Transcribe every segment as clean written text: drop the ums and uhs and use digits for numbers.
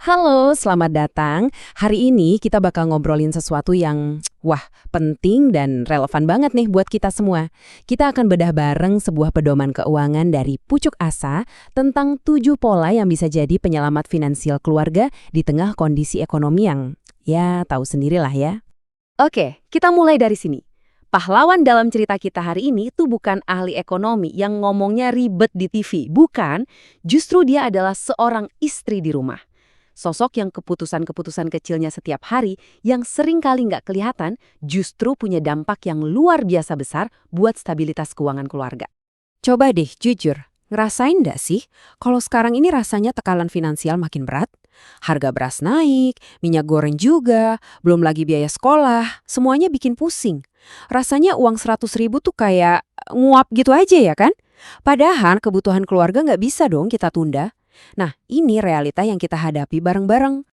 Halo, selamat datang. Hari ini kita bakal ngobrolin sesuatu yang, penting dan relevan banget nih buat kita semua. Kita akan bedah bareng sebuah pedoman keuangan dari Pucuk Asa tentang 7 pola yang bisa jadi penyelamat finansial keluarga di tengah kondisi ekonomi yang, ya tahu sendirilah ya. Oke, kita mulai dari sini. Pahlawan dalam cerita kita hari ini tuh bukan ahli ekonomi yang ngomongnya ribet di TV. Bukan, justru dia adalah seorang istri di rumah. Sosok yang keputusan-keputusan kecilnya setiap hari yang sering kali nggak kelihatan justru punya dampak yang luar biasa besar buat stabilitas keuangan keluarga. Coba deh jujur, ngerasain nggak sih kalau sekarang ini rasanya tekanan finansial makin berat? Harga beras naik, minyak goreng juga, belum lagi biaya sekolah, semuanya bikin pusing. Rasanya uang 100.000 tuh kayak nguap gitu aja ya kan? Padahal kebutuhan keluarga nggak bisa dong kita tunda. Nah, ini realita yang kita hadapi bareng-bareng.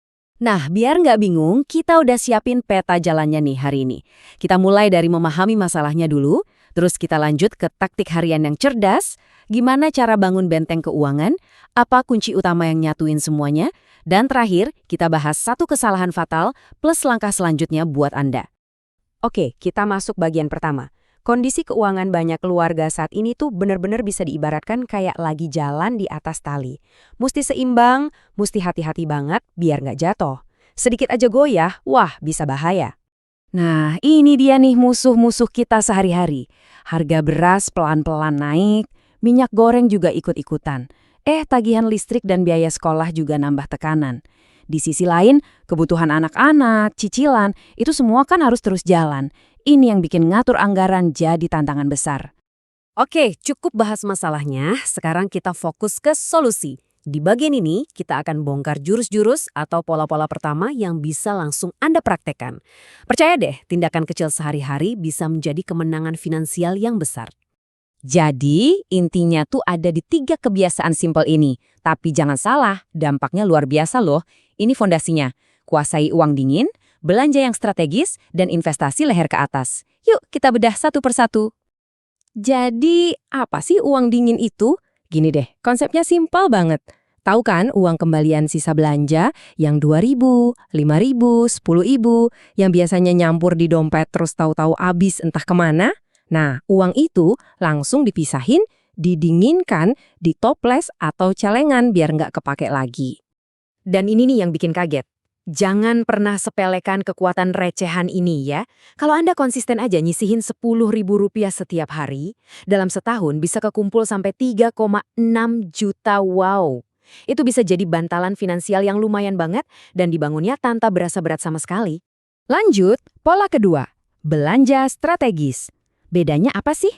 Nah, biar nggak bingung, kita udah siapin peta jalannya nih hari ini. Kita mulai dari memahami masalahnya dulu, terus kita lanjut ke taktik harian yang cerdas, gimana cara bangun benteng keuangan, apa kunci utama yang nyatuin semuanya, dan terakhir, kita bahas satu kesalahan fatal plus langkah selanjutnya buat Anda. Oke, kita masuk bagian pertama. Kondisi keuangan banyak keluarga saat ini tuh benar-benar bisa diibaratkan kayak lagi jalan di atas tali. Mesti seimbang, mesti hati-hati banget biar nggak jatuh. Sedikit aja goyah, bisa bahaya. Nah, ini dia nih musuh-musuh kita sehari-hari. Harga beras pelan-pelan naik, minyak goreng juga ikut-ikutan. Tagihan listrik dan biaya sekolah juga nambah tekanan. Di sisi lain, kebutuhan anak-anak, cicilan, itu semua kan harus terus jalan. Ini yang bikin ngatur anggaran jadi tantangan besar. Oke, cukup bahas masalahnya. Sekarang kita fokus ke solusi. Di bagian ini, kita akan bongkar jurus-jurus atau pola-pola pertama yang bisa langsung Anda praktekkan. Percaya deh, tindakan kecil sehari-hari bisa menjadi kemenangan finansial yang besar. Jadi, intinya tuh ada di 3 kebiasaan simpel ini. Tapi jangan salah, dampaknya luar biasa loh. Ini fondasinya. Kuasai uang dingin, belanja yang strategis, dan investasi leher ke atas. Yuk, kita bedah satu persatu. Jadi, apa sih uang dingin itu? Gini deh, konsepnya simpel banget. Tahu kan uang kembalian sisa belanja yang 2.000, 5.000, 10.000, yang biasanya nyampur di dompet terus tahu-tahu habis entah kemana? Nah, uang itu langsung dipisahin, didinginkan, ditoples atau celengan biar nggak kepake lagi. Dan ini nih yang bikin kaget. Jangan pernah sepelekan kekuatan recehan ini ya. Kalau Anda konsisten aja nyisihin Rp10.000 setiap hari, dalam setahun bisa kekumpul sampai 3,6 juta. Wow. Itu bisa jadi bantalan finansial yang lumayan banget dan dibangunnya tanpa berasa berat sama sekali. Lanjut, pola kedua. Belanja strategis. Bedanya apa sih?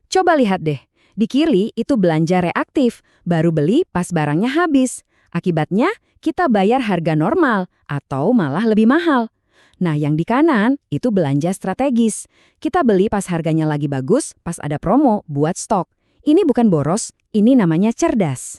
Coba lihat deh. Di kiri itu belanja reaktif, baru beli pas barangnya habis. Akibatnya, kita bayar harga normal atau malah lebih mahal. Nah, yang di kanan itu belanja strategis. Kita beli pas harganya lagi bagus, pas ada promo buat stok. Ini bukan boros, ini namanya cerdas.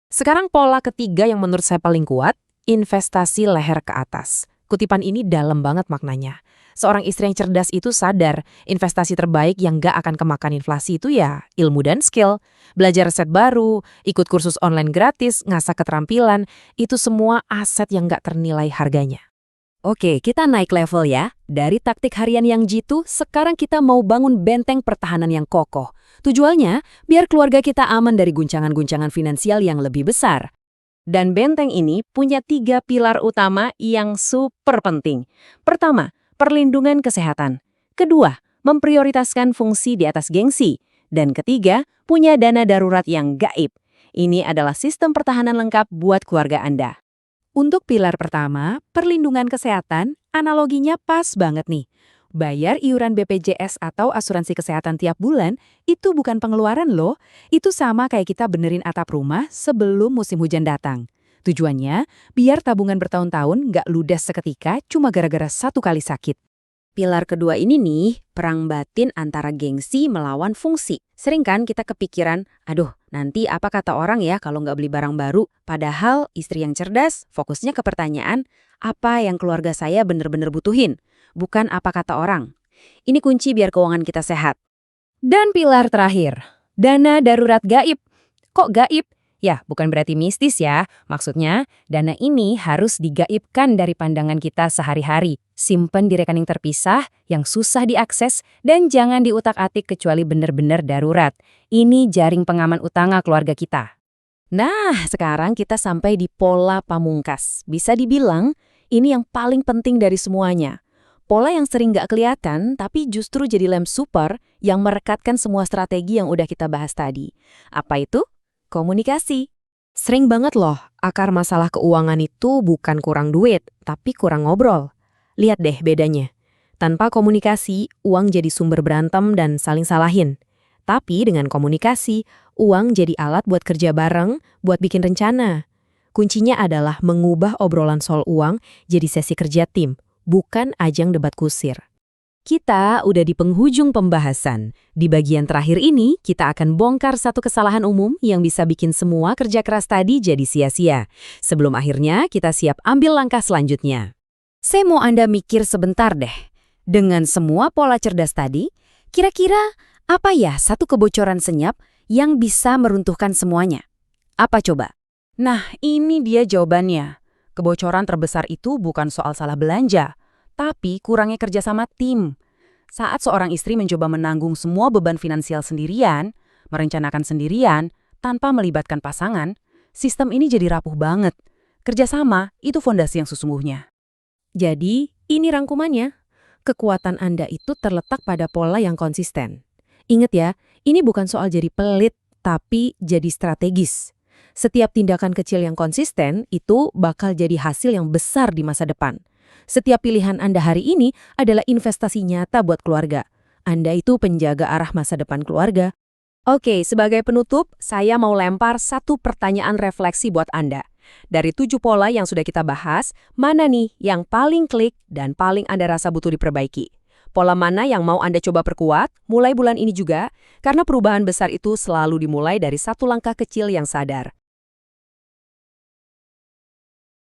Sekarang pola ketiga yang menurut saya paling kuat, investasi leher ke atas. Kutipan ini dalam banget maknanya. Seorang istri yang cerdas itu sadar, investasi terbaik yang gak akan kemakan inflasi itu ya ilmu dan skill. Belajar resep baru, ikut kursus online gratis, ngasah keterampilan, itu semua aset yang gak ternilai harganya. Oke, kita naik level ya. Dari taktik harian yang jitu, sekarang kita mau bangun benteng pertahanan yang kokoh. Tujuannya, biar keluarga kita aman dari guncangan-guncangan finansial yang lebih besar. Dan benteng ini punya 3 pilar utama yang super penting. Pertama, perlindungan kesehatan. Kedua, memprioritaskan fungsi di atas gengsi. Dan ketiga, punya dana darurat yang gaib. Ini adalah sistem pertahanan lengkap buat keluarga Anda. Untuk pilar pertama, perlindungan kesehatan, analoginya pas banget nih. Bayar iuran BPJS atau asuransi kesehatan tiap bulan, itu bukan pengeluaran loh. Itu sama kayak kita benerin atap rumah sebelum musim hujan datang. Tujuannya, biar tabungan bertahun-tahun nggak ludes seketika cuma gara-gara 1 kali sakit. Pilar kedua ini nih, perang batin antara gengsi melawan fungsi. Sering kan kita kepikiran, aduh nanti apa kata orang ya kalau nggak beli barang baru. Padahal istri yang cerdas fokusnya ke pertanyaan, apa yang keluarga saya bener-bener butuhin, bukan apa kata orang. Ini kunci biar keuangan kita sehat. Dan pilar terakhir, dana darurat gaib. Kok gaib? Ya, bukan berarti mistis ya. Maksudnya, dana ini harus digaibkan dari pandangan kita sehari-hari. Simpen di rekening terpisah yang susah diakses dan jangan diutak-atik kecuali benar-benar darurat. Ini jaring pengaman utama keluarga kita. Nah, sekarang kita sampai di pola pamungkas. Bisa dibilang, ini yang paling penting dari semuanya. Pola yang sering nggak kelihatan, tapi justru jadi lem super yang merekatkan semua strategi yang udah kita bahas tadi. Apa itu? Komunikasi. Sering banget loh, akar masalah keuangan itu bukan kurang duit, tapi kurang ngobrol. Lihat deh bedanya. Tanpa komunikasi, uang jadi sumber berantem dan saling salahin. Tapi dengan komunikasi, uang jadi alat buat kerja bareng, buat bikin rencana. Kuncinya adalah mengubah obrolan soal uang jadi sesi kerja tim, bukan ajang debat kusir. Kita udah di penghujung pembahasan. Di bagian terakhir ini, kita akan bongkar satu kesalahan umum yang bisa bikin semua kerja keras tadi jadi sia-sia. Sebelum akhirnya, kita siap ambil langkah selanjutnya. Saya mau Anda mikir sebentar deh. Dengan semua pola cerdas tadi, kira-kira apa ya satu kebocoran senyap yang bisa meruntuhkan semuanya? Apa coba? Nah, ini dia jawabannya. Kebocoran terbesar itu bukan soal salah belanja, tapi kurangnya kerjasama tim. Saat seorang istri mencoba menanggung semua beban finansial sendirian, merencanakan sendirian, tanpa melibatkan pasangan, sistem ini jadi rapuh banget. Kerjasama itu fondasi yang sesungguhnya. Jadi, ini rangkumannya. Kekuatan Anda itu terletak pada pola yang konsisten. Ingat ya, ini bukan soal jadi pelit, tapi jadi strategis. Setiap tindakan kecil yang konsisten itu bakal jadi hasil yang besar di masa depan. Setiap pilihan Anda hari ini adalah investasi nyata buat keluarga. Anda itu penjaga arah masa depan keluarga. Oke, sebagai penutup, saya mau lempar satu pertanyaan refleksi buat Anda. Dari 7 pola yang sudah kita bahas, mana nih yang paling klik dan paling Anda rasa butuh diperbaiki? Pola mana yang mau Anda coba perkuat mulai bulan ini juga? Karena perubahan besar itu selalu dimulai dari satu langkah kecil yang sadar.